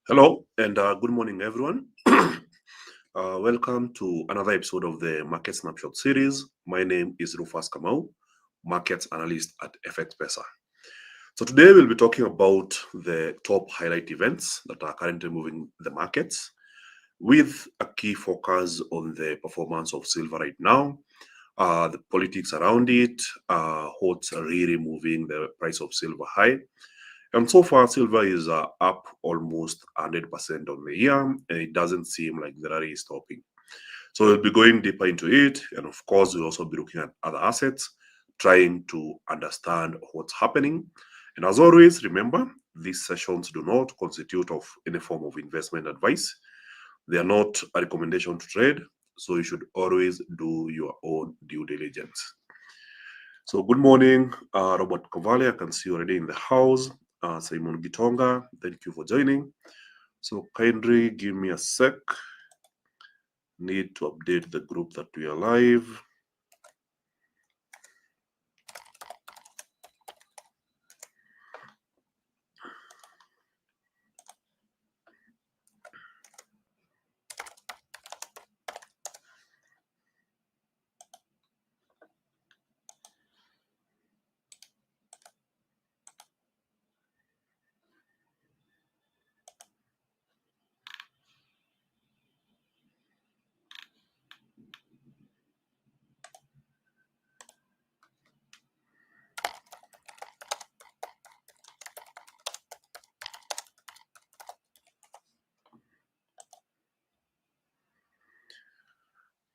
Hello and good morning, everyone. Welcome to another episode of the Market Snapshot series. My name is Rufus Kamau, Markets Analyst at FXPesa. So today we'll be talking about the top highlight events that are currently moving the markets, with a key focus on the performance of silver right now, the politics around it, what's really moving the price of silver high. And so far, silver is up almost 100% on the year, and it doesn't seem like the rally is stopping. So we'll be going deeper into it, and of course, we'll also be looking at other assets, trying to understand what's happening. And as always, remember, these sessions do not constitute of any form of investment advice. They are not a recommendation to trade, so you should always do your own due diligence. So good morning, Robert Kovale. I can see you already in the house. Simon Gitonga, thank you for joining. So kindly give me a sec. Need to update the group that we are live.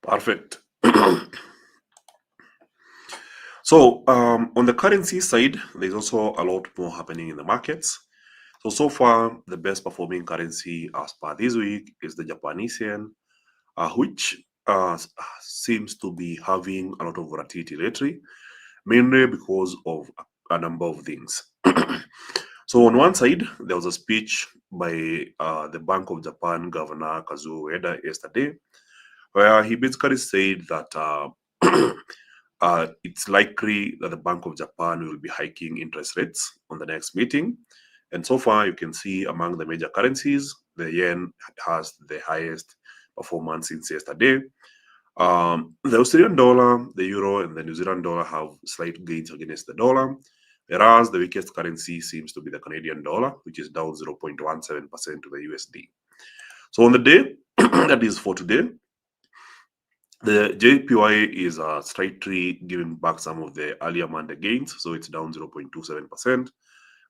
Perfect. So on the currency side, there's also a lot more happening in the markets. So far, the best performing currency as per this week is the Japanese yen, which seems to be having a lot of volatility lately, mainly because of a number of things. So on one side, there was a speech by the Bank of Japan Governor Kazuo Ueda yesterday, where he basically said that it's likely that the Bank of Japan will be hiking interest rates on the next meeting. And so far, you can see among the major currencies, the yen has the highest performance since yesterday. The Australian dollar, the euro, and the New Zealand dollar have slight gains against the dollar, whereas the weakest currency seems to be the Canadian dollar, which is down 0.17% to the USD. So on the day, that is for today, the JPY is slightly giving back some of the earlier Monday gains, so it's down 0.27%.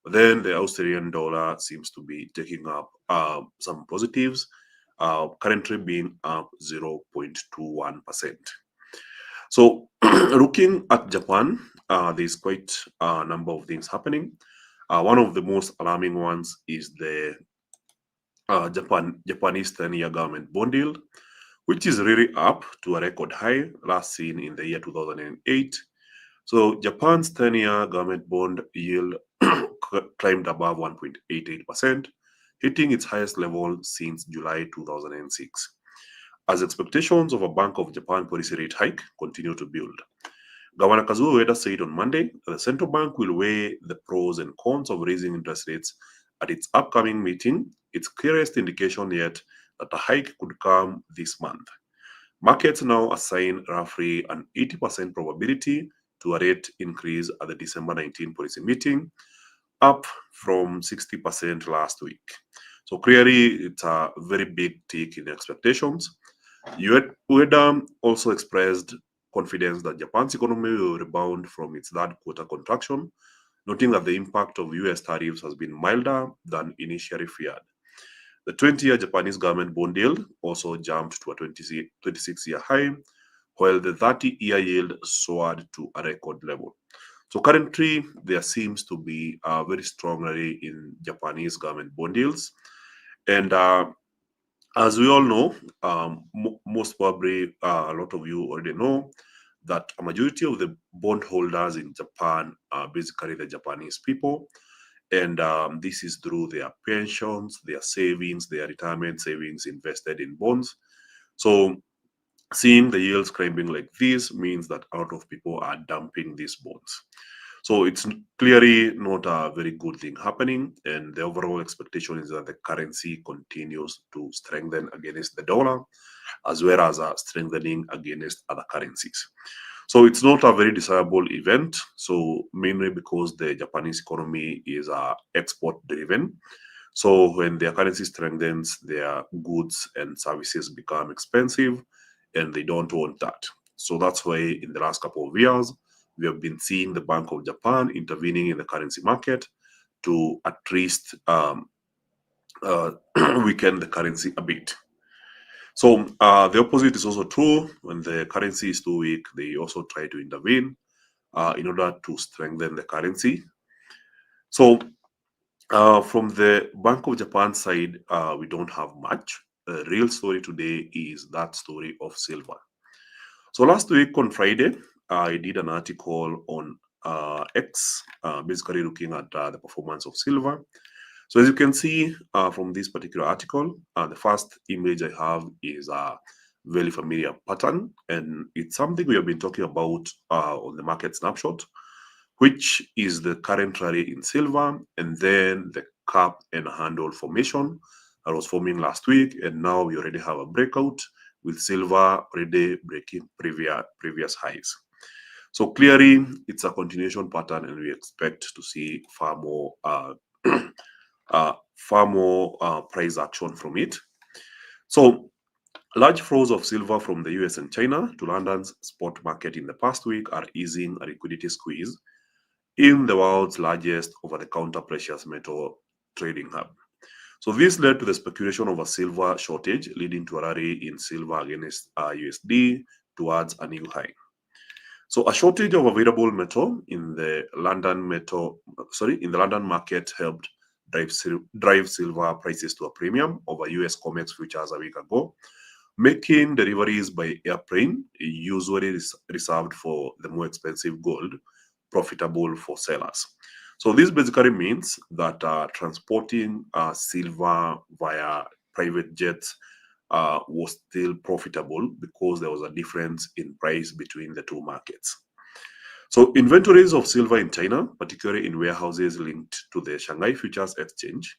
But then the Australian dollar seems to be taking up some positives, currently being up 0.21%. So looking at Japan, there's quite a number of things happening. One of the most alarming ones is the Japanese 10-year government bond yield, which is really up to a record high last seen in the year 2008. So Japan's 10-year government bond yield climbed above 1.88%, hitting its highest level since July 2006, as expectations of a Bank of Japan policy rate hike continue to build. Governor Kazuo Ueda said on Monday that the central bank will weigh the pros and cons of raising interest rates at its upcoming meeting, its clearest indication yet that a hike could come this month. Markets now assign roughly an 80% probability to a rate increase at the December 19 policy meeting, up from 60% last week. So clearly, it's a very big tick in expectations. Ueda also expressed confidence that Japan's economy will rebound from its third quarter contraction, noting that the impact of US tariffs has been milder than initially feared. The 20-year Japanese government bond yield also jumped to a 26-year high, while the 30-year yield soared to a record level. So currently, there seems to be a very strong rally in Japanese government bond yields. And as we all know, most probably a lot of you already know that a majority of the bondholders in Japan are basically the Japanese people. And this is through their pensions, their savings, their retirement savings invested in bonds. So seeing the yields climbing like this means that a lot of people are dumping these bonds. So it's clearly not a very good thing happening, and the overall expectation is that the currency continues to strengthen against the dollar, as well as strengthening against other currencies. So it's not a very desirable event. So mainly because the Japanese economy is export driven. So when their currency strengthens, their goods and services become expensive, and they don't want that. So that's why in the last couple of years, we have been seeing the Bank of Japan intervening in the currency market to at least uh, weaken the currency a bit. So the opposite is also true. When the currency is too weak, they also try to intervene in order to strengthen the currency. So from the Bank of Japan side, we don't have much. The real story today is that story of silver. So last week on Friday, I did an article on X, basically looking at the performance of silver. So as you can see from this particular article, the first image I have is a very familiar pattern, and it's something we have been talking about on the market snapshot, which is the current rally in silver, and then the cap and handle formation that was forming last week, and now we already have a breakout with silver already breaking previous highs. So clearly, it's a continuation pattern, and we expect to see far more price action from it. So large flows of silver from the US and China to London's spot market in the past week are easing a liquidity squeeze in the world's largest over-the-counter precious metal trading hub. So this led to the speculation of a silver shortage, leading to a rally in silver against USD towards a new high. So a shortage of available metal in the London market helped drive silver prices to a premium over US COMEX futures a week ago, making deliveries by airplane, usually reserved for the more expensive gold, profitable for sellers. So this basically means that transporting silver via private jets was still profitable because there was a difference in price between the two markets. So inventories of silver in China, particularly in warehouses linked to the Shanghai Futures Exchange,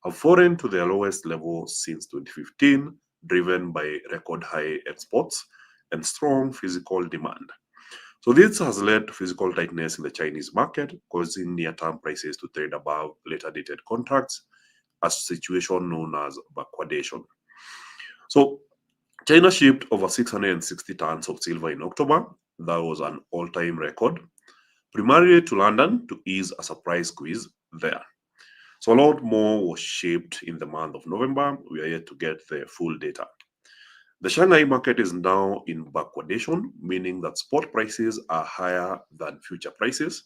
have fallen to their lowest level since 2015, driven by record high exports and strong physical demand. So this has led to physical tightness in the Chinese market, causing near-term prices to trade above later dated contracts, a situation known as backwardation. So China shipped over 660 tons of silver in October. That was an all-time record, primarily to London to ease a supply squeeze there. So a lot more was shipped in the month of November. We are yet to get the full data. The Shanghai market is now in backwardation, meaning that spot prices are higher than future prices,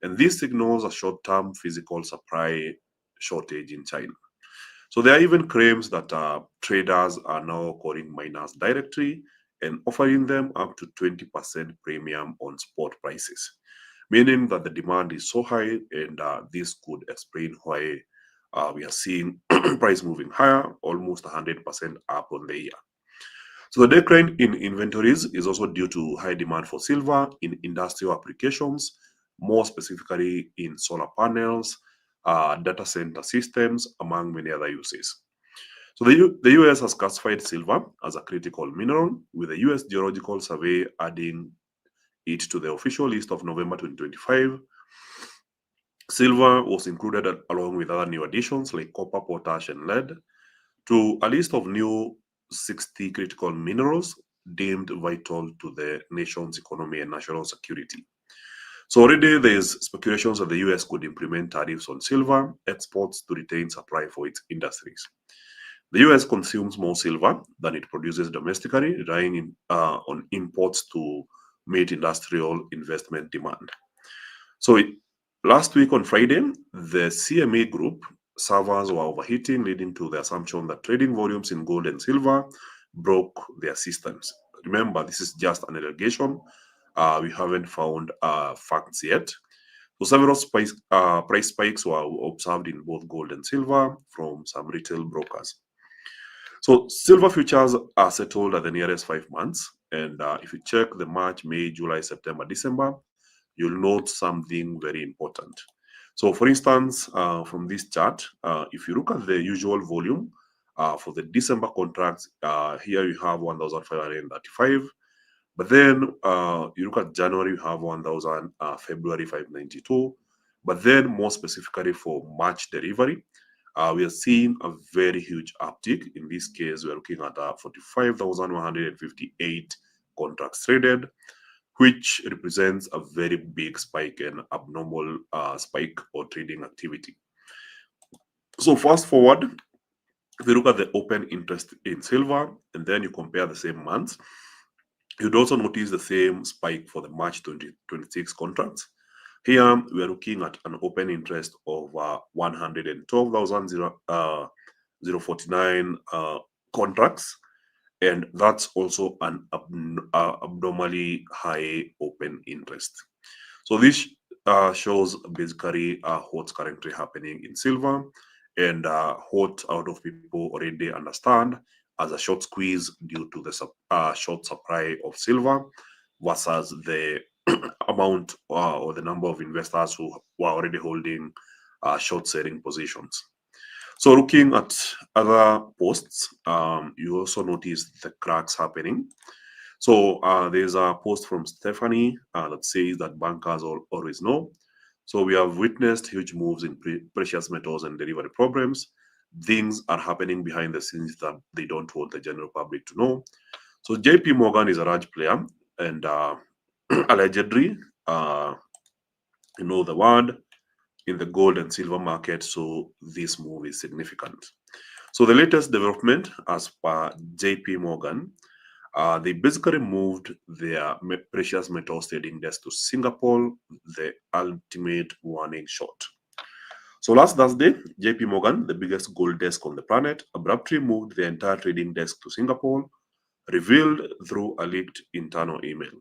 and this signals a short-term physical supply shortage in China. So there are even claims that traders are now calling miners directly and offering them up to 20% premium on spot prices, meaning that the demand is so high, and this could explain why we are seeing price moving higher, almost 100% up on the year. So the decline in inventories is also due to high demand for silver in industrial applications, more specifically in solar panels, data center systems, among many other uses. So the US has classified silver as a critical mineral, with the US Geological Survey adding it to the official list of November 2025. Silver was included along with other new additions like copper, potash, and lead to a list of new 60 critical minerals deemed vital to the nation's economy and national security. So already there is speculations that the US could implement tariffs on silver exports to retain supply for its industries. The US consumes more silver than it produces domestically, relying on imports to meet industrial investment demand. So last week on Friday, the CME group servers were overheating, leading to the assumption that trading volumes in gold and silver broke their systems. Remember, this is just an allegation. We haven't found facts yet. So several price spikes were observed in both gold and silver from some retail brokers. So silver futures are settled at the nearest 5 months. And if you check the March, May, July, September, December, you'll note something very important. So for instance, from this chart, if you look at the usual volume for the December contracts, here you have 1,535. But then you look at January, you have 1,000, February 592. But then more specifically for March delivery, we are seeing a very huge uptick. In this case, we are looking at 45,158 contracts traded, which represents a very big spike and abnormal spike or trading activity. So fast forward, if you look at the open interest in silver and then you compare the same months, you'd also notice the same spike for the March 2026 contracts. Here we are looking at an open interest of 112,049 contracts, and that's also an abnormally high open interest. So this shows basically what's currently happening in silver and what a lot of people already understand as a short squeeze due to the short supply of silver versus the amount or the number of investors who were already holding short selling positions. So looking at other posts, you also notice the cracks happening. So there's a post from Stephanie that says that bankers always know. So we have witnessed huge moves in precious metals and delivery problems. Things are happening behind the scenes that they don't want the general public to know. So JP Morgan is a large player and allegedly, you know the word, in the gold and silver market. So this move is significant. So the latest development as per JP Morgan, they basically moved their precious metals trading desk to Singapore, the ultimate warning shot. So last Thursday, JP Morgan, the biggest gold desk on the planet, abruptly moved the entire trading desk to Singapore, revealed through a leaked internal email.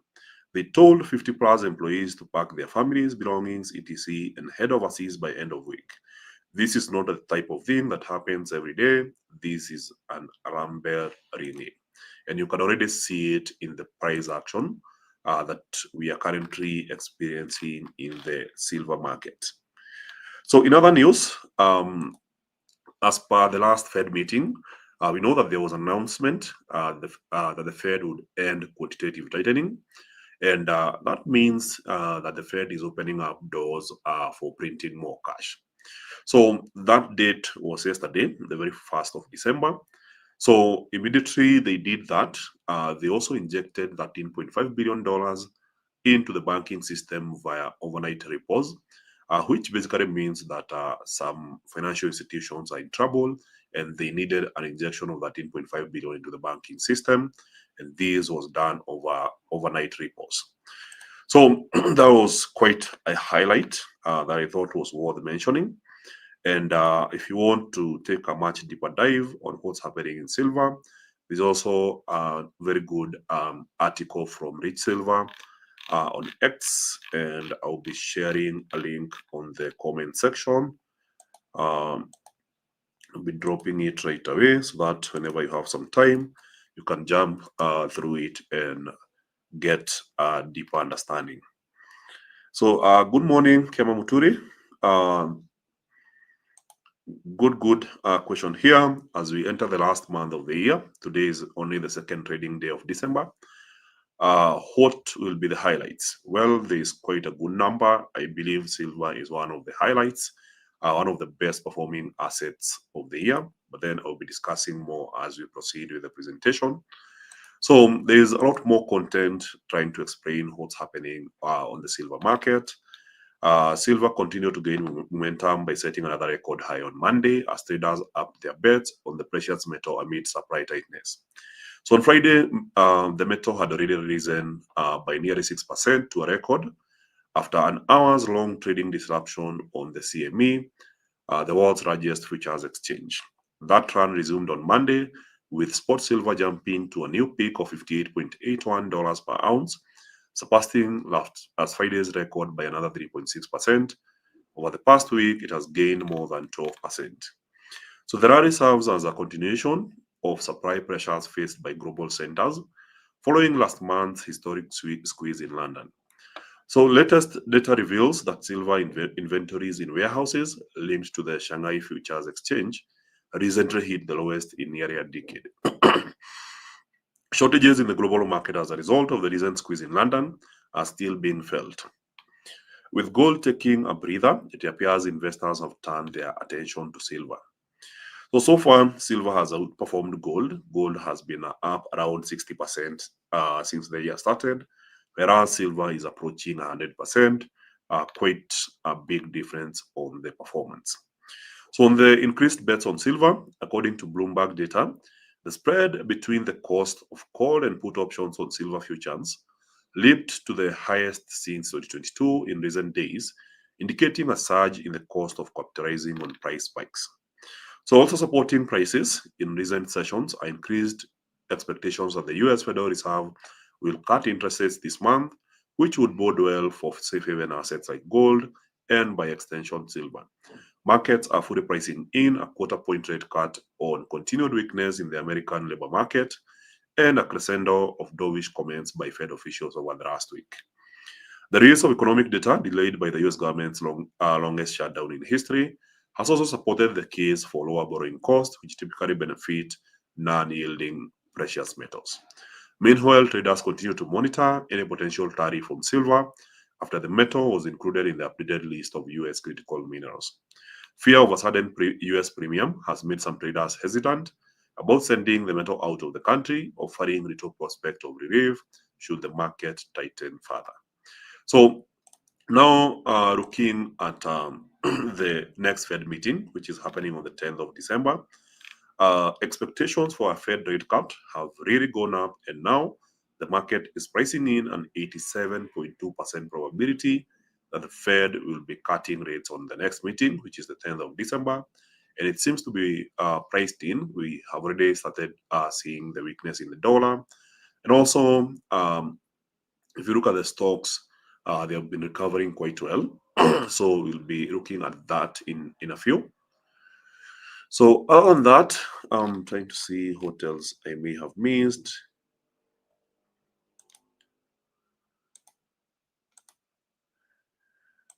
They told 50 plus employees to pack their families' belongings, etc., and head overseas by end of week. This is not the type of thing that happens every day. This is an alarm bell ringing. And you can already see it in the price action that we are currently experiencing in the silver market. So in other news, as per the last Fed meeting, we know that there was an announcement that the Fed would end quantitative tightening. And that means that the Fed is opening up doors for printing more cash. So that date was yesterday, the very 1st of December. So immediately they did that. They also injected $13.5 billion into the banking system via overnight repos, which basically means that some financial institutions are in trouble and they needed an injection of $13.5 billion into the banking system. And this was done over overnight repos. So that was quite a highlight that I thought was worth mentioning. And if you want to take a much deeper dive on what's happening in silver, there's also a very good article from Rich Silver on X, and I'll be sharing a link on the comment section. I'll be dropping it right away so that whenever you have some time, you can jump through it and get a deeper understanding. So good morning, Kema Muturi. Good question here. As we enter the last month of the year, today is only the second trading day of December. What will be the highlights? Well, there is quite a good number. I believe silver is one of the highlights, one of the best performing assets of the year. But then I'll be discussing more as we proceed with the presentation. So there's a lot more content trying to explain what's happening on the silver market. Silver continued to gain momentum by setting another record high on Monday as traders upped their bets on the precious metal amid supply tightness. So on Friday, the metal had already risen by nearly 6% to a record after an hours-long trading disruption on the CME, the world's largest futures exchange. That run resumed on Monday, with spot silver jumping to a new peak of $58.81 per ounce, surpassing last Friday's record by another 3.6%. Over the past week, it has gained more than 12%. So the rally serves as a continuation of supply pressures faced by global centers following last month's historic squeeze in London. So latest data reveals that silver inventories in warehouses linked to the Shanghai Futures Exchange recently hit the lowest in nearly a decade. Shortages in the global market as a result of the recent squeeze in London are still being felt. With gold taking a breather, it appears investors have turned their attention to silver. So far, silver has outperformed gold. Gold has been up around 60% since the year started, whereas silver is approaching 100%, quite a big difference on the performance. So on the increased bets on silver, according to Bloomberg data, the spread between the cost of call and put options on silver futures leaped to the highest since 2022 in recent days, indicating a surge in the cost of capitalizing on price spikes. So also supporting prices in recent sessions are increased expectations that the US Federal Reserve will cut interest rates this month, which would bode well for safe haven assets like gold and by extension silver. Markets are fully pricing in a quarter point rate cut on continued weakness in the American labor market and a crescendo of dovish comments by Fed officials over the last week. The release of economic data delayed by the US government's longest shutdown in history has also supported the case for lower borrowing costs, which typically benefit non-yielding precious metals. Meanwhile, traders continue to monitor any potential tariff on silver after the metal was included in the updated list of US critical minerals. Fear of a sudden US premium has made some traders hesitant about sending the metal out of the country, offering little prospect of relief should the market tighten further. So now looking at the next Fed meeting, which is happening on the 10th of December, expectations for a Fed rate cut have really gone up, and now the market is pricing in an 87.2% probability that the Fed will be cutting rates on the next meeting, which is the 10th of December. And it seems to be priced in. We have already started seeing the weakness in the dollar. And also, if you look at the stocks, they have been recovering quite well. So we'll be looking at that in a few. So other than that, I'm trying to see what else I may have missed.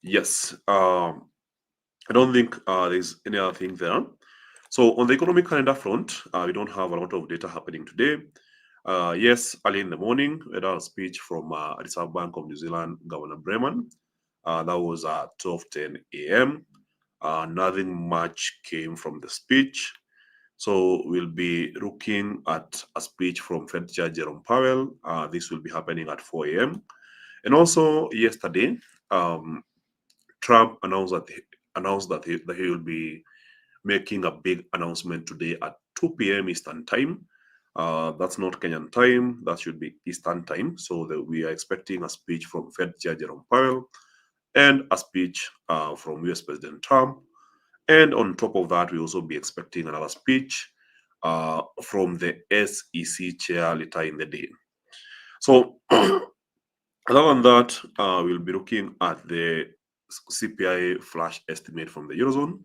Yes, I don't think there's any other thing there. So on the economic calendar front, we don't have a lot of data happening today. Yes, early in the morning, we had a speech from Reserve Bank of New Zealand Governor Breman. That was at 12:10 a.m. Nothing much came from the speech. So we'll be looking at a speech from Fed Chair Jerome Powell. This will be happening at 4 a.m. And also yesterday, Trump announced that he will be making a big announcement today at 2 p.m. Eastern time. That's not Kenyan time. That should be Eastern time. So we are expecting a speech from Fed Chair Jerome Powell and a speech from US President Trump. And on top of that, we also be expecting another speech from the SEC chair later in the day. So other than that, we'll be looking at the CPI flash estimate from the Eurozone.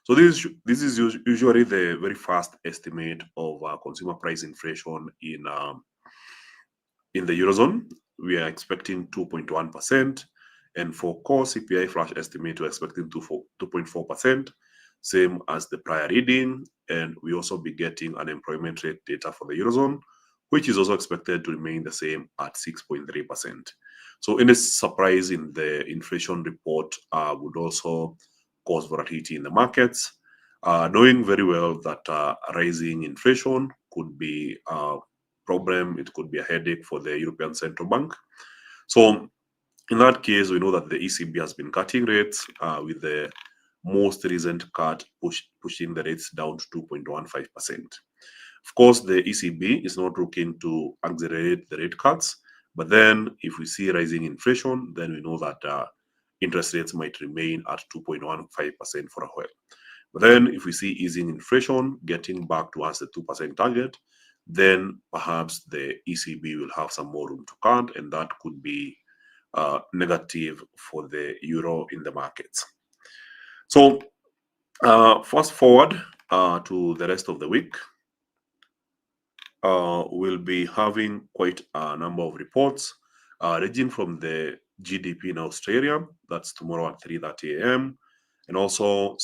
So this is usually the very fast estimate of consumer price inflation in the Eurozone. We are expecting 2.1%. And for core CPI flash estimate, we're expecting 2.4%, same as the prior reading. And we also be getting unemployment rate data for the Eurozone, which is also expected to remain the same at 6.3%. So any surprise in the inflation report would also cause volatility in the markets, knowing very well that rising inflation could be a problem. It could be a headache for the European Central Bank. So in that case, we know that the ECB has been cutting rates with the most recent cut pushing the rates down to 2.15%. Of course, the ECB is not looking to accelerate the rate cuts, but then if we see rising inflation, then we know that interest rates might remain at 2.15% for a while. But then if we see easing inflation getting back towards the 2% target, then perhaps the ECB will have some more room to cut, and that could be negative for the euro in the markets. So fast forward to the rest of the week. We'll be having quite a number of reports ranging from the GDP in Australia. That's tomorrow at 3:30 a.m. And also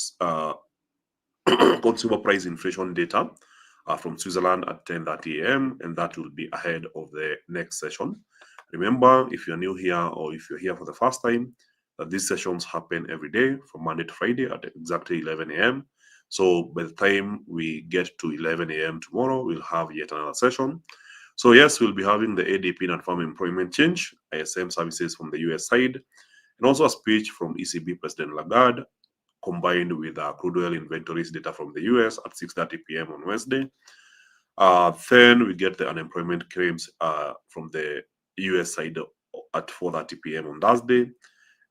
consumer price inflation data from Switzerland at 10:30 a.m. and that will be ahead of the next session. Remember, if you're new here or if you're here for the first time, that these sessions happen every day from Monday to Friday at exactly 11 a.m. So by the time we get to 11 a.m. tomorrow, we'll have yet another session. So yes, we'll be having the ADP non-farm employment change, ISM services from the US side, and also a speech from ECB President Lagarde combined with crude oil inventories data from the US at 6:30 p.m. on Wednesday. Then we get the unemployment claims from the US side at 4:30 p.m. on Thursday,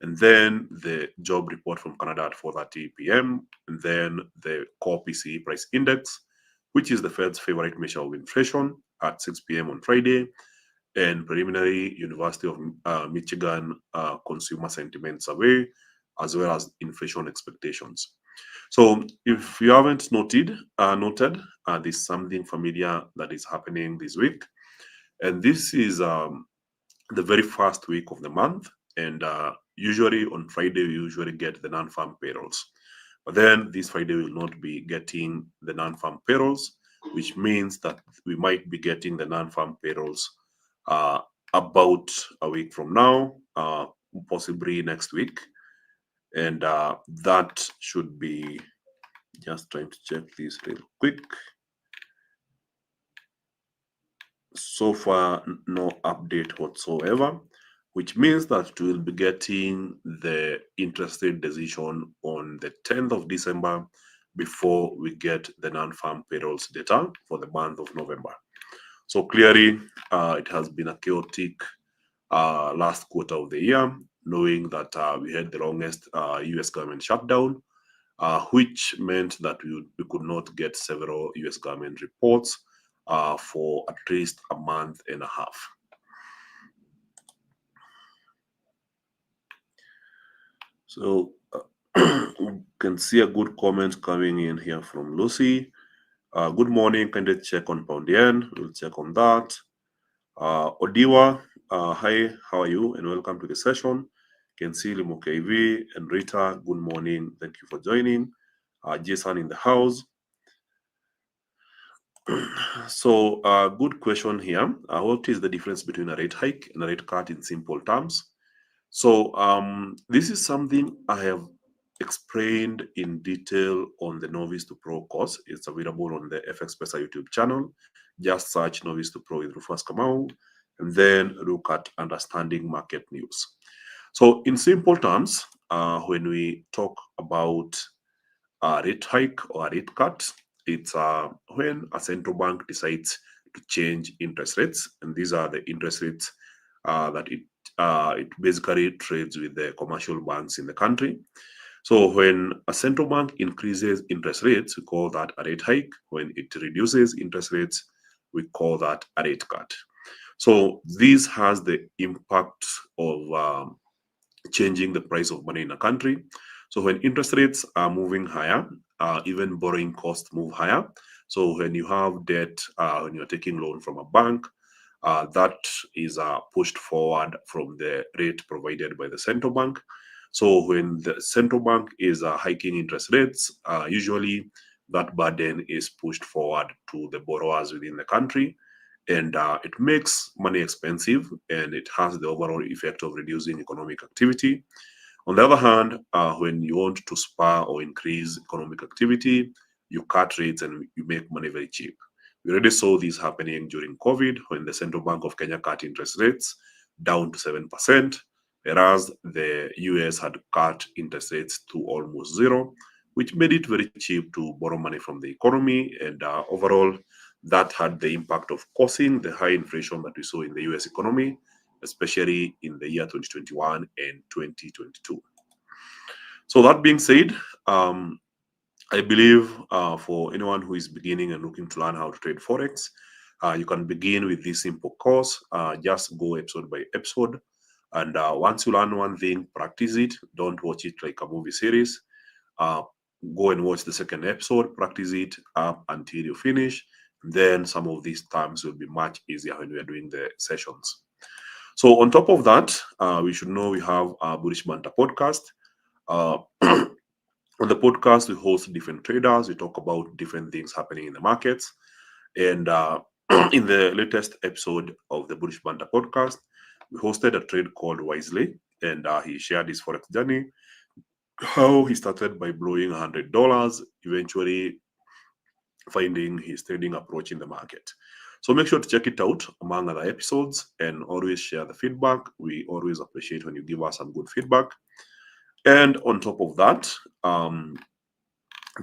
and then the job report from Canada at 4:30 p.m. and then the core PCE price index, which is the Fed's favorite measure of inflation, at 6 p.m. on Friday, and preliminary University of Michigan consumer sentiment survey, as well as inflation expectations. So if you haven't noted, there's something familiar that is happening this week, and this is the very first week of the month, and usually on Friday we usually get the non-farm payrolls, but then this Friday we will not be getting the non-farm payrolls, which means that we might be getting the non-farm payrolls uh, about a week from now, possibly next week, and that should be, just trying to check this real quick. So far, no update whatsoever, which means that we'll be getting the interest rate decision on the 10th of December before we get the non-farm payrolls data for the month of November. So clearly, it has been a chaotic last quarter of the year, knowing that we had the longest US government shutdown, which meant that we could not get several US government reports for at least a month and a half. So we can see a good comment coming in here from Lucy. Good morning, can you check on pound yen? We'll check on that. Odiwa, hi, how are you? And welcome to the session. Kensili Mukevi and Rita, good morning. Thank you for joining. Jason in the house. So, good question here. What is the difference between a rate hike and a rate cut in simple terms? So, this is something I have explained in detail on the Novice to Pro course. It's available on the FXPesa YouTube channel. Just search Novice to Pro with Rufus Kamau and then look at understanding market news. So, in simple terms, when we talk about a rate hike or a rate cut, it's when a central bank decides to change interest rates, and these are the interest rates that it basically trades with the commercial banks in the country. So when a central bank increases interest rates, we call that a rate hike. When it reduces interest rates, we call that a rate cut. So this has the impact of changing the price of money in a country. So when interest rates are moving higher, even borrowing costs move higher. So when you have debt, when you're taking loan from a bank, that is pushed forward from the rate provided by the central bank. So when the central bank is hiking interest rates, usually that burden is pushed forward to the borrowers within the country, and it makes money expensive, and it has the overall effect of reducing economic activity. On the other hand, when you want to spur or increase economic activity, you cut rates and you make money very cheap. We already saw this happening during COVID when the Central Bank of Kenya cut interest rates down to 7%, whereas the US had cut interest rates to almost zero, which made it very cheap to borrow money from the economy. And overall, that had the impact of causing the high inflation that we saw in the US economy, especially in the year 2021 and 2022. So that being said, I believe for anyone who is beginning and looking to learn how to trade Forex, you can begin with this simple course. Just go episode by episode. And once you learn one thing, practice it. Don't watch it like a movie series. Go and watch the second episode, practice it up until you finish. Then some of these terms will be much easier when we are doing the sessions. So on top of that, we should know we have our Bullish Banter podcast. Uh, on the podcast, we host different traders. We talk about different things happening in the markets. And in the latest episode of the Bullish Banter podcast, we hosted a trade called Wisely, and he shared his forex journey, how he started by blowing $100, eventually finding his trading approach in the market. So make sure to check it out among other episodes and always share the feedback. We always appreciate when you give us some good feedback. And on top of that,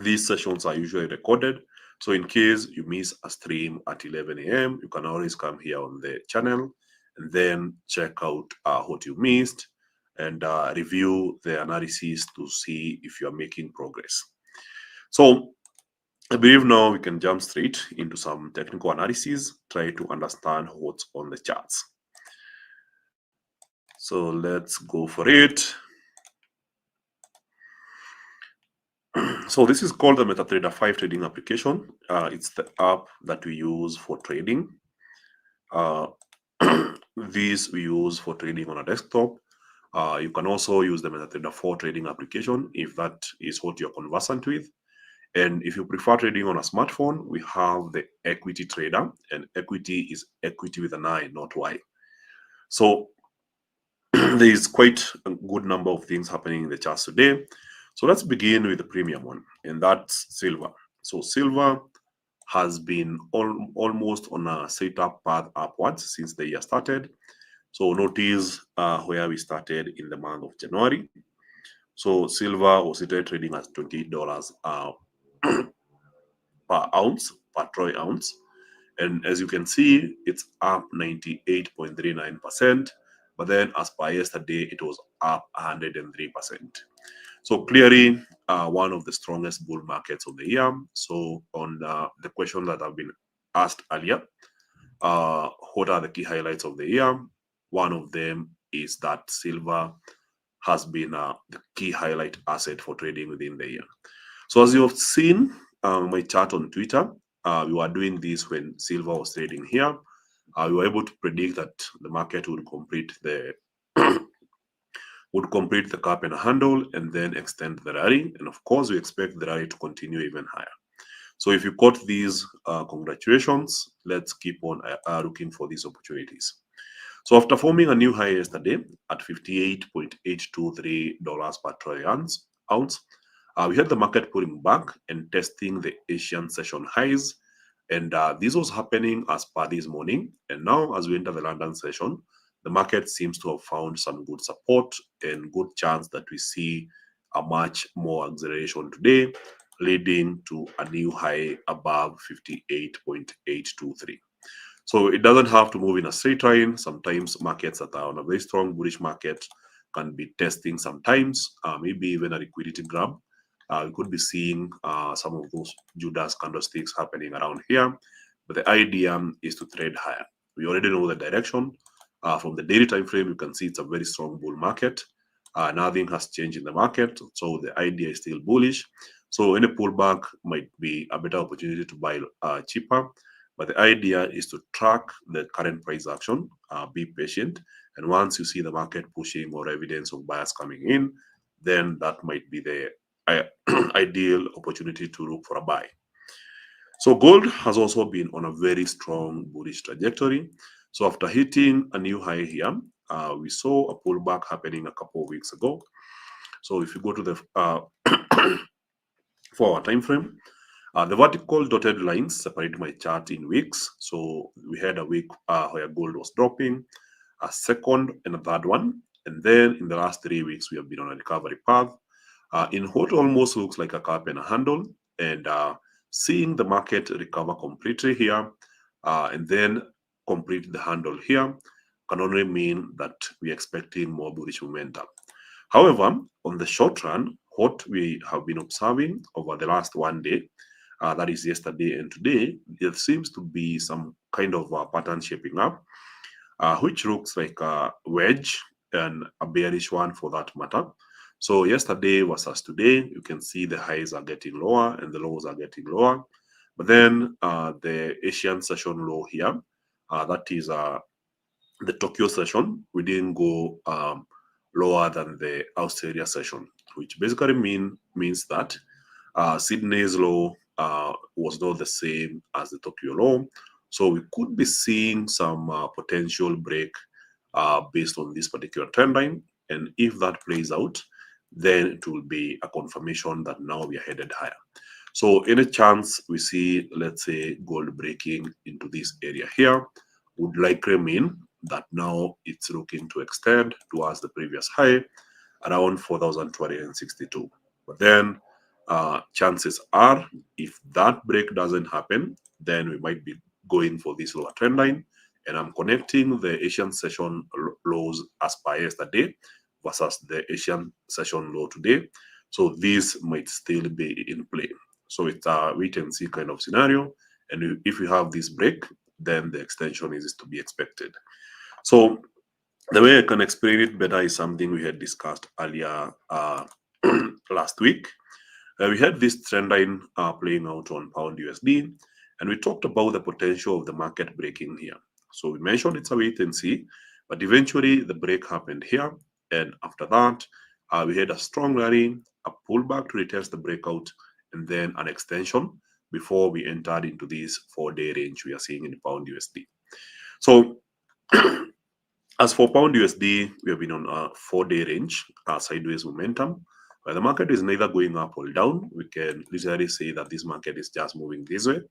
these sessions are usually recorded. So in case you miss a stream at 11 a.m., you can always come here on the channel and then check out what you missed and review the analysis to see if you are making progress. So I believe now we can jump straight into some technical analysis, try to understand what's on the charts. So let's go for it. So this is called the MetaTrader 5 trading application. It's the app that we use for trading. This we use for trading on a desktop. You can also use the MetaTrader 4 trading application if that is what you're conversant with. And if you prefer trading on a smartphone, we have the Equity Trader, and equity is equity with an I, not Y. So there is quite a good number of things happening in the charts today. So let's begin with the premium one, and that's silver. So silver has been almost on a setup path upwards since the year started. So notice where we started in the month of January. So silver was trading at $28 per ounce, per troy ounce. And as you can see, it's up 98.39%. But then as per yesterday, it was up 103%. So clearly, one of the strongest bull markets of the year. So on the question that have been asked earlier, what are the key highlights of the year? One of them is that silver has been the key highlight asset for trading within the year. So as you have seen my chart on Twitter, we were doing this when silver was trading here. We were able to predict that the market would complete the cup and handle and then extend the rally. And of course, we expect the rally to continue even higher. So if you caught these, congratulations. Let's keep on looking for these opportunities. So after forming a new high yesterday at $58.823 per troy ounce, we had the market pulling back and testing the Asian session highs. And this was happening as per this morning. And now as we enter the London session, the market seems to have found some good support and good chance that we see a much more acceleration today, leading to a new high above 58.823. So it doesn't have to move in a straight line. Sometimes markets that are on a very strong bullish market can be testing sometimes, maybe even a liquidity grab. We could be seeing some of those Judas candlesticks happening around here. But the idea is to trade higher. We already know the direction. From the daily time frame, you can see it's a very strong bull market. Nothing has changed in the market. So the idea is still bullish. So any pullback might be a better opportunity to buy cheaper. But the idea is to track the current price action, be patient. And once you see the market pushing more evidence of buyers coming in, then that might be the ideal opportunity to look for a buy. So gold has also been on a very strong bullish trajectory. So after hitting a new high here, we saw a pullback happening a couple of weeks ago. So if you go to the 4-hour time frame, the vertical dotted lines separate my chart in weeks. So we had a week where gold was dropping, a second and a third one. And then in the last 3 weeks, we have been on a recovery path in what almost looks like a cup and a handle. And seeing the market recover completely here and then complete the handle here can only mean that we're expecting more bullish momentum. However, on the short run, what we have been observing over the last one day, that is yesterday and today, there seems to be some kind of pattern shaping up, which looks like a wedge and a bearish one for that matter. So yesterday versus today, you can see the highs are getting lower and the lows are getting lower. But then the Asian session low here, that is the Tokyo session, we didn't go lower than the Australia session, which basically means that Sydney's low was not the same as the Tokyo low. So we could be seeing some potential break based on this particular trend line. And if that plays out, then it will be a confirmation that now we are headed higher. So any chance we see, let's say, gold breaking into this area here would likely mean that now it's looking to extend towards the previous high around 4,262. But then chances are, if that break doesn't happen, then we might be going for this lower trend line. And I'm connecting the Asian session lows as per yesterday versus the Asian session low today. So this might still be in play. So it's a wait and see kind of scenario. And if you have this break, then the extension is to be expected. So the way I can explain it better is something we had discussed earlier last week. We had this trend line playing out on pound USD, and we talked about the potential of the market breaking here. So we mentioned it's a wait and see, but eventually the break happened here, and after that, we had a strong rally, a pullback to retest the breakout, and then an extension before we entered into this 4-day range we are seeing in pound USD. So as for pound USD, we have been on a 4-day range, sideways momentum, where the market is neither going up or down. We can literally say that this market is just moving this way.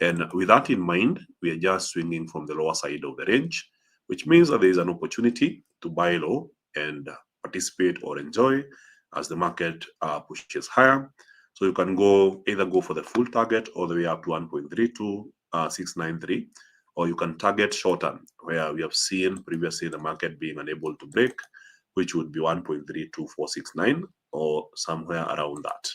And with that in mind, we are just swinging from the lower side of the range, which means that there is an opportunity to buy low and participate or enjoy as the market pushes higher. So you can either go for the full target all the way up to 1.32693, or you can target short term, where we have seen previously the market being unable to break, which would be 1.32469 or somewhere around that.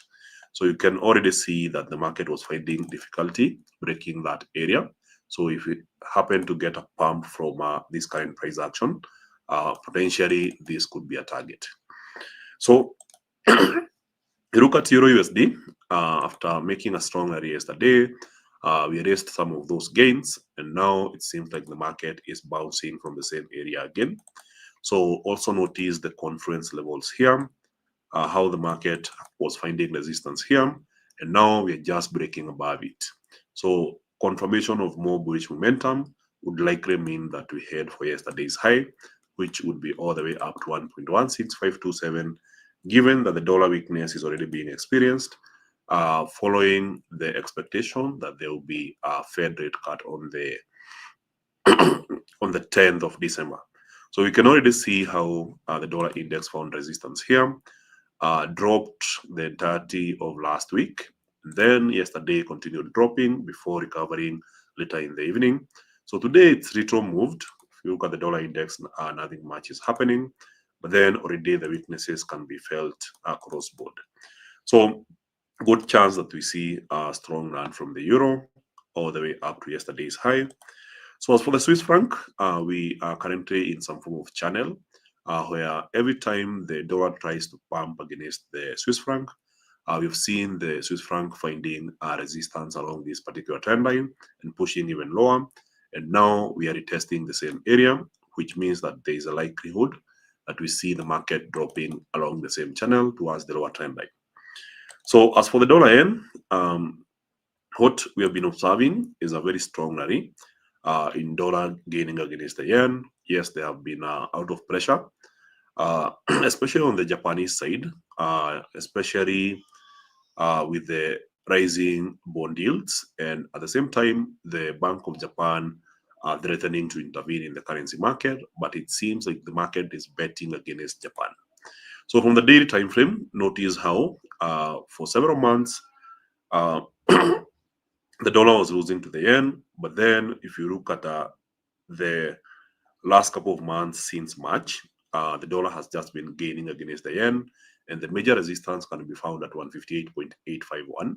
So you can already see that the market was finding difficulty breaking that area. So if it happened to get a pump from this current price action, potentially this could be a target. So you look at Euro USD, after making a strong rally yesterday, we erased some of those gains, and now it seems like the market is bouncing from the same area again. So also notice the confluence levels here, how the market was finding resistance here, and now we're just breaking above it. So confirmation of more bullish momentum would likely mean that we head for yesterday's high, which would be all the way up to 1.16527, given that the dollar weakness is already being experienced, following the expectation that there will be a Fed rate cut on the on the 10th of December. So we can already see how the dollar index found resistance here, dropped the entirety of last week. Then yesterday continued dropping before recovering later in the evening. So today it's retro moved. If you look at the dollar index, nothing much is happening. But then already the weaknesses can be felt across board. So good chance that we see a strong run from the euro all the way up to yesterday's high. So as for the Swiss franc, we are currently in some form of channel where every time the dollar tries to pump against the Swiss franc, we've seen the Swiss franc finding resistance along this particular trend line and pushing even lower. And now we are retesting the same area, which means that there is a likelihood that we see the market dropping along the same channel towards the lower trend line. So as for the dollar yen, what we have been observing is a very strong rally in dollar gaining against the yen. Yes, they have been out of pressure, especially on the Japanese side, especially with the rising bond yields, and at the same time, the Bank of Japan are threatening to intervene in the currency market, but it seems like the market is betting against Japan. So from the daily time frame, notice how for several months the dollar was losing to the yen, but then if you look at the last couple of months since March, the dollar has just been gaining against the yen, and the major resistance can be found at 158.851.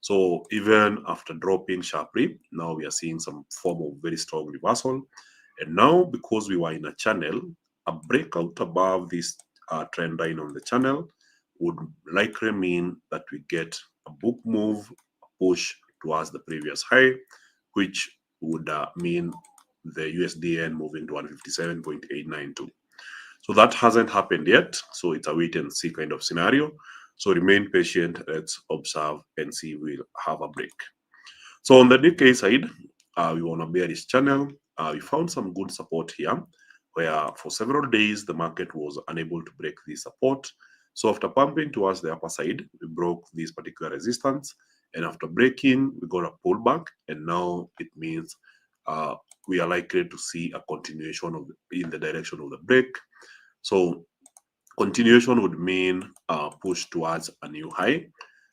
So even after dropping sharply, now we are seeing some form of very strong reversal. And now, because we were in a channel, a breakout above this trend line on the channel would likely mean that we get a book move, a push towards the previous high, which would mean the USDN moving to 157.892. So that hasn't happened yet. So it's a wait and see kind of scenario. So remain patient. Let's observe and see if we'll have a break. So on the Nikkei side, we want to bearish channel. We found some good support here, where for several days the market was unable to break the support. So after pumping towards the upper side, we broke this particular resistance, and after breaking, we got a pullback, and now it means we are likely to see a continuation of in the direction of the break. So continuation would mean push towards a new high.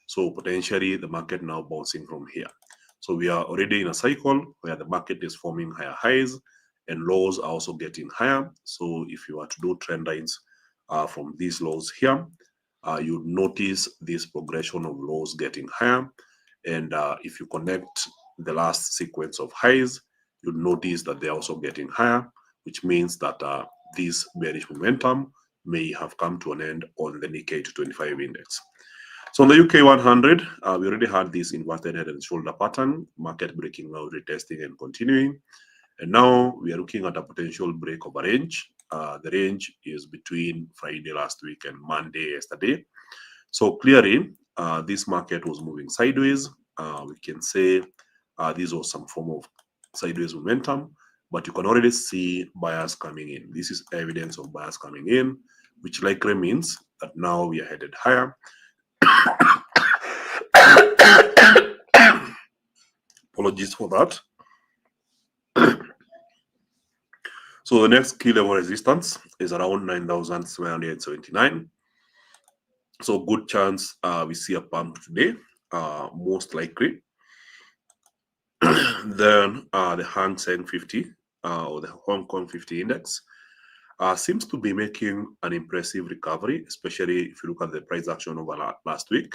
So potentially the market now bouncing from here. So we are already in a cycle where the market is forming higher highs and lows are also getting higher. So if you are to do trend lines from these lows here, you notice this progression of lows getting higher. And if you connect the last sequence of highs, you notice that they're also getting higher, which means that this bearish momentum may have come to an end on the Nikkei 225 index. So on the UK 100, we already had this inverted head and shoulder pattern, market breaking out, retesting and continuing. And now we are looking at a potential break of a range. The range is between Friday last week and Monday yesterday. So clearly, this market was moving sideways. We can say this was some form of sideways momentum, but you can already see buyers coming in. This is evidence of buyers coming in, which likely means that now we are headed higher. Apologies for that. So the next key level resistance is around 9,779. So good chance we see a pump today, most likely. Then the Hang Seng 50 or the Hong Kong 50 index seems to be making an impressive recovery, especially if you look at the price action over last week.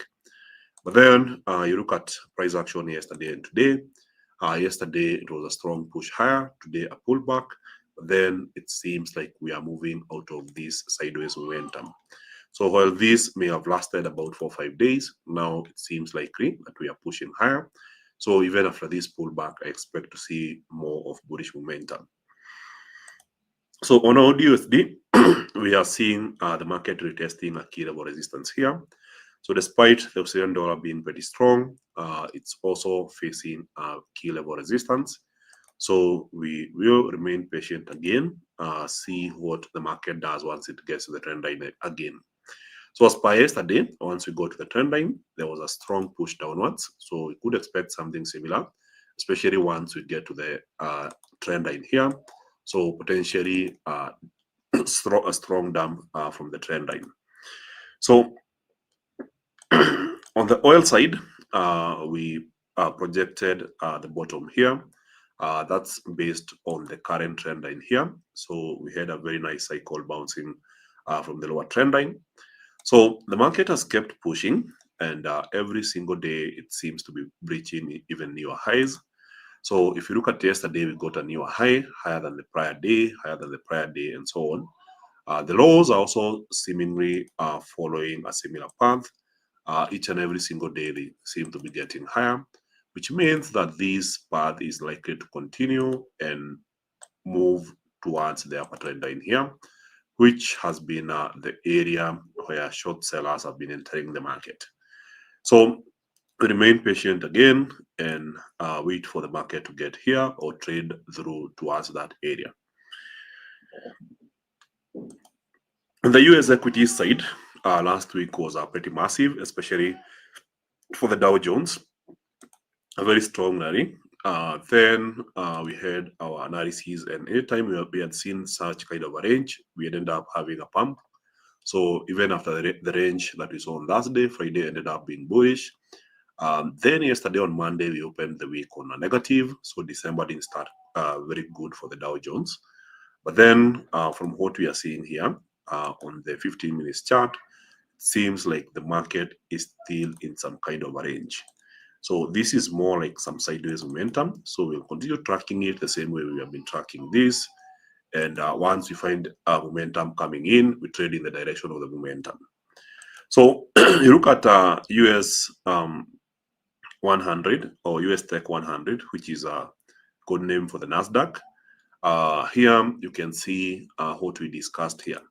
But then you look at price action yesterday and today. Yesterday it was a strong push higher, today a pullback. But then it seems like we are moving out of this sideways momentum. So while this may have lasted about 4 or 5 days, now it seems likely that we are pushing higher. So even after this pullback, I expect to see more of bullish momentum. So on AUD/USD, we are seeing the market retesting a key level resistance here. So despite the Australian dollar being pretty strong, it's also facing a key level resistance. So we will remain patient again, see what the market does once it gets to the trend line again. So as per yesterday, once we go to the trend line, there was a strong push downwards. So we could expect something similar, especially once we get to the trend line here. So potentially a strong dump from the trend line. So on the oil side, we projected the bottom here. That's based on the current trend line here. So we had a very nice cycle bouncing from the lower trend line. So the market has kept pushing, and every single day it seems to be breaching even newer highs. So if you look at yesterday, we got a newer high, higher than the prior day, higher than the prior day, and so on. The lows are also seemingly following a similar path. Each and every single day they seem to be getting higher, which means that this path is likely to continue and move towards the upper trend line here, which has been the area where short sellers have been entering the market. So remain patient again and wait for the market to get here or trade through towards that area. On the US equity side, last week was pretty massive, especially for the Dow Jones, a very strong rally. Then we had our analysis, and anytime we had seen such kind of a range, we ended up having a pump. So even after the range that we saw on Thursday, Friday ended up being bullish. Then yesterday on Monday, we opened the week on a negative. So December didn't start very good for the Dow Jones. But then from what we are seeing here on the 15 minutes chart, it seems like the market is still in some kind of a range. So this is more like some sideways momentum. So we'll continue tracking it the same way we have been tracking this. And once we find momentum coming in, we trade in the direction of the momentum. So you look at US 100 or US Tech 100, which is a code name for the NASDAQ. Here you can see what we discussed here.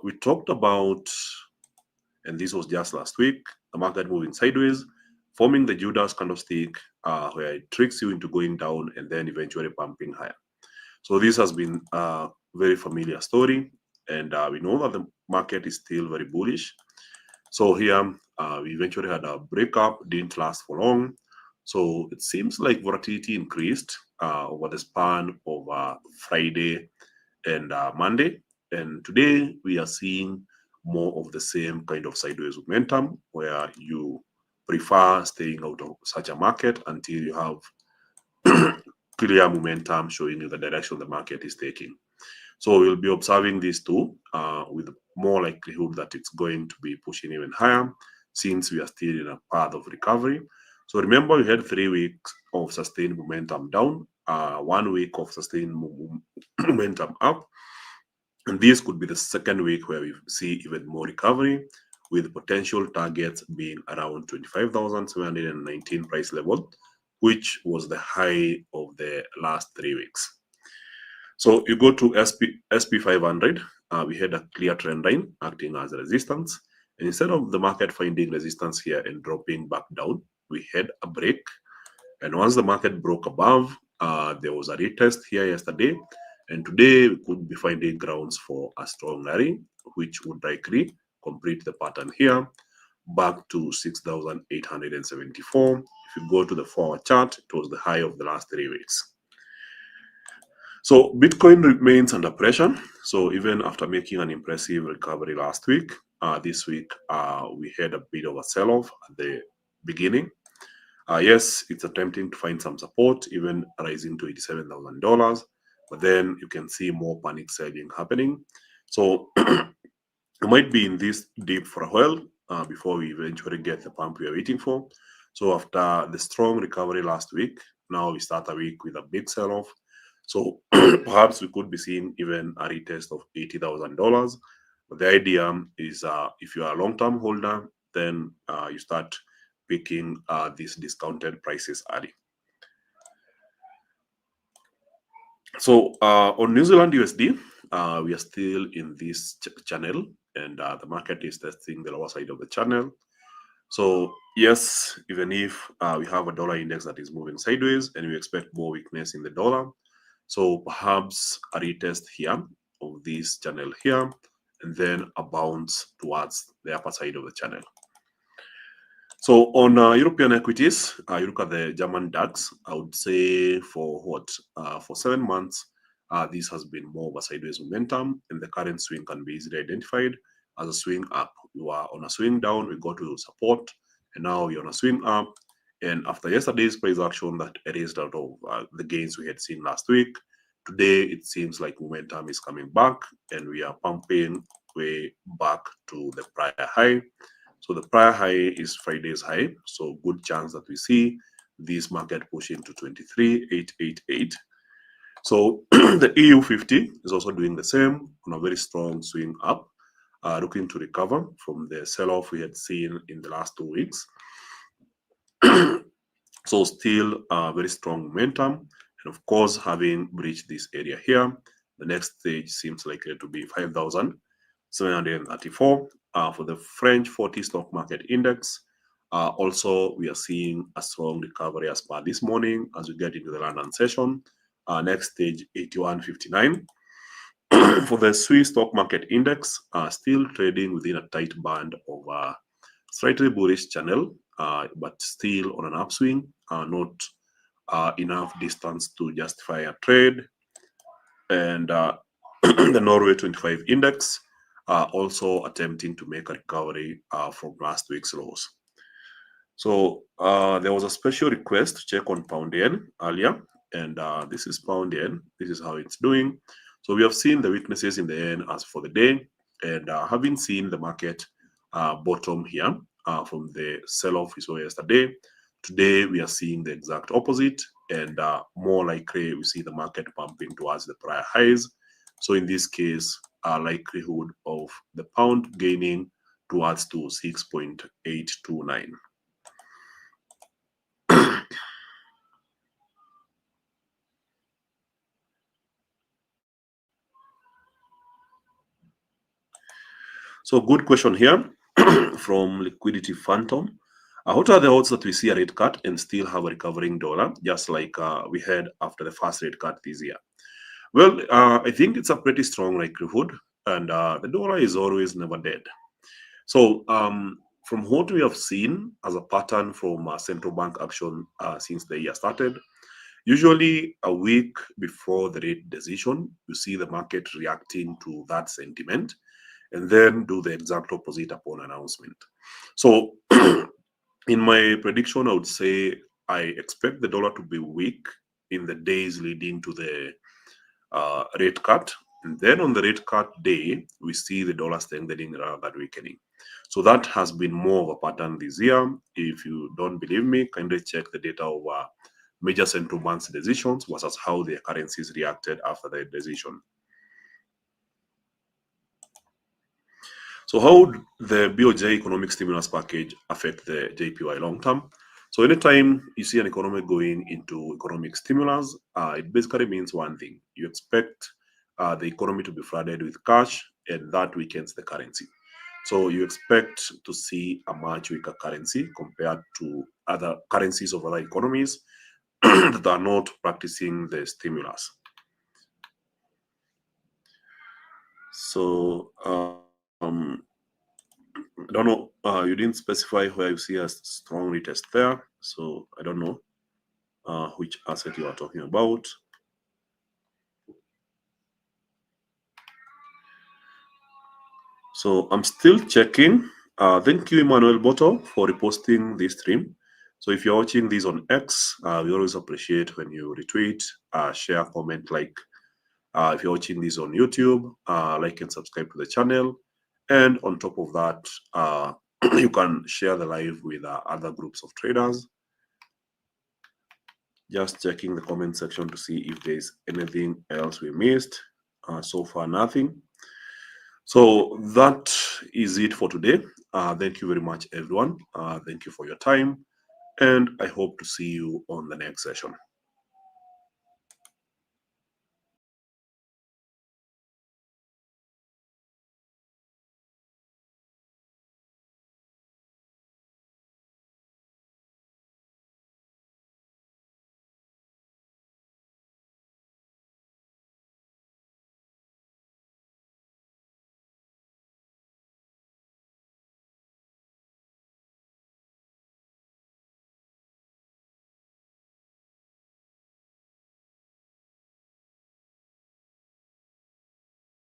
We talked about, and this was just last week, the market moving sideways, forming the Judas candlestick, where it tricks you into going down and then eventually pumping higher. So this has been a very familiar story, and we know that the market is still very bullish. So here we eventually had a breakup, didn't last for long. So it seems like volatility increased over the span of Friday and Monday. And today we are seeing more of the same kind of sideways momentum, where you prefer staying out of such a market until you have clear momentum showing you the direction the market is taking. So we'll be observing these two with more likelihood that it's going to be pushing even higher, since we are still in a path of recovery. So remember, we had 3 weeks of sustained momentum down, 1 week of sustained momentum up, and this could be the second week where we see even more recovery, with potential targets being around 25,719 price level, which was the high of the last 3 weeks. So you go to SP500, we had a clear trend line acting as a resistance. And instead of the market finding resistance here and dropping back down, we had a break. And once the market broke above, there was a retest here yesterday. And today we could be finding grounds for a strong rally, which would likely complete the pattern here back to 6,874. If you go to the 4-hour chart, it was the high of the last 3 weeks. So Bitcoin remains under pressure. So even after making an impressive recovery last week, this week we had a bit of a sell-off at the beginning. Yes, it's attempting to find some support, even rising to $87,000. But then you can see more panic selling happening. So we might be in this dip for a while before we eventually get the pump we are waiting for. So after the strong recovery last week, now we start a week with a big sell-off. So perhaps we could be seeing even a retest of $80,000. But the idea is if you are a long-term holder, then you start picking these discounted prices early. So on New Zealand USD, we are still in this channel, and the market is testing the lower side of the channel. So yes, even if we have a dollar index that is moving sideways and we expect more weakness in the dollar, so perhaps a retest here of this channel here, and then a bounce towards the upper side of the channel. So on European equities, you look at the German DAX, I would say for 7 months, this has been more of a sideways momentum, and the current swing can be easily identified as a swing up. You are on a swing down, we go to support, and now you're on a swing up. And after yesterday's price action that erased out of the gains we had seen last week, today it seems like momentum is coming back, and we are pumping way back to the prior high. So the prior high is Friday's high, so good chance that we see this market pushing to 23,888. So the EU50 is also doing the same on a very strong swing up, looking to recover from the sell-off we had seen in the last 2 weeks. So still very strong momentum, and of course, having breached this area here, the next stage seems likely to be 5,734 for the French 40 stock market index. Also, we are seeing a strong recovery as per this morning as we get into the London session. Next stage 8159. For the Swiss stock market index, still trading within a tight band of slightly bullish channel, but still on an upswing, not enough distance to justify a trade. And the Norway 25 index also attempting to make a recovery from last week's lows. So there was a special request to check on pound yen earlier, and this is pound yen. This is how it's doing. So we have seen the weaknesses in the yen as for the day, and having seen the market bottom here from the sell-off we saw yesterday, today we are seeing the exact opposite, and more likely we see the market pumping towards the prior highs. So in this case, a likelihood of the pound gaining towards to 6.829. So good question here from Liquidity Phantom. What are the odds that we see a rate cut and still have a recovering dollar, just like we had after the first rate cut this year? Well, I think it's a pretty strong likelihood, and the dollar is always never dead. So, from what we have seen as a pattern from central bank action since the year started, usually a week before the rate decision, you see the market reacting to that sentiment and then do the exact opposite upon announcement. So, in my prediction, I would say I expect the dollar to be weak in the days leading to the rate cut. And then on the rate cut day, we see the dollar strengthening rather than weakening. So that has been more of a pattern this year. If you don't believe me, kindly check the data of major central banks' decisions versus how their currencies reacted after the decision. So how would the BOJ economic stimulus package affect the JPY long term? So anytime you see an economy going into economic stimulus, it basically means one thing. You expect the economy to be flooded with cash, and that weakens the currency. So you expect to see a much weaker currency compared to other currencies of other economies that are not practicing the stimulus. So I don't know. You didn't specify where you see a strong retest there, so I don't know which asset you are talking about. So I'm still checking. Thank you, Emmanuel Boto, for reposting this stream. So if you're watching this on X, we always appreciate when you retweet, share, comment, like. If you're watching this on YouTube, like and subscribe to the channel. And on top of that, you can share the live with other groups of traders. Just checking the comment section to see if there's anything else we missed. So far, nothing. So that is it for today. Thank you very much, everyone. Thank you for your time. And I hope to see you on the next session.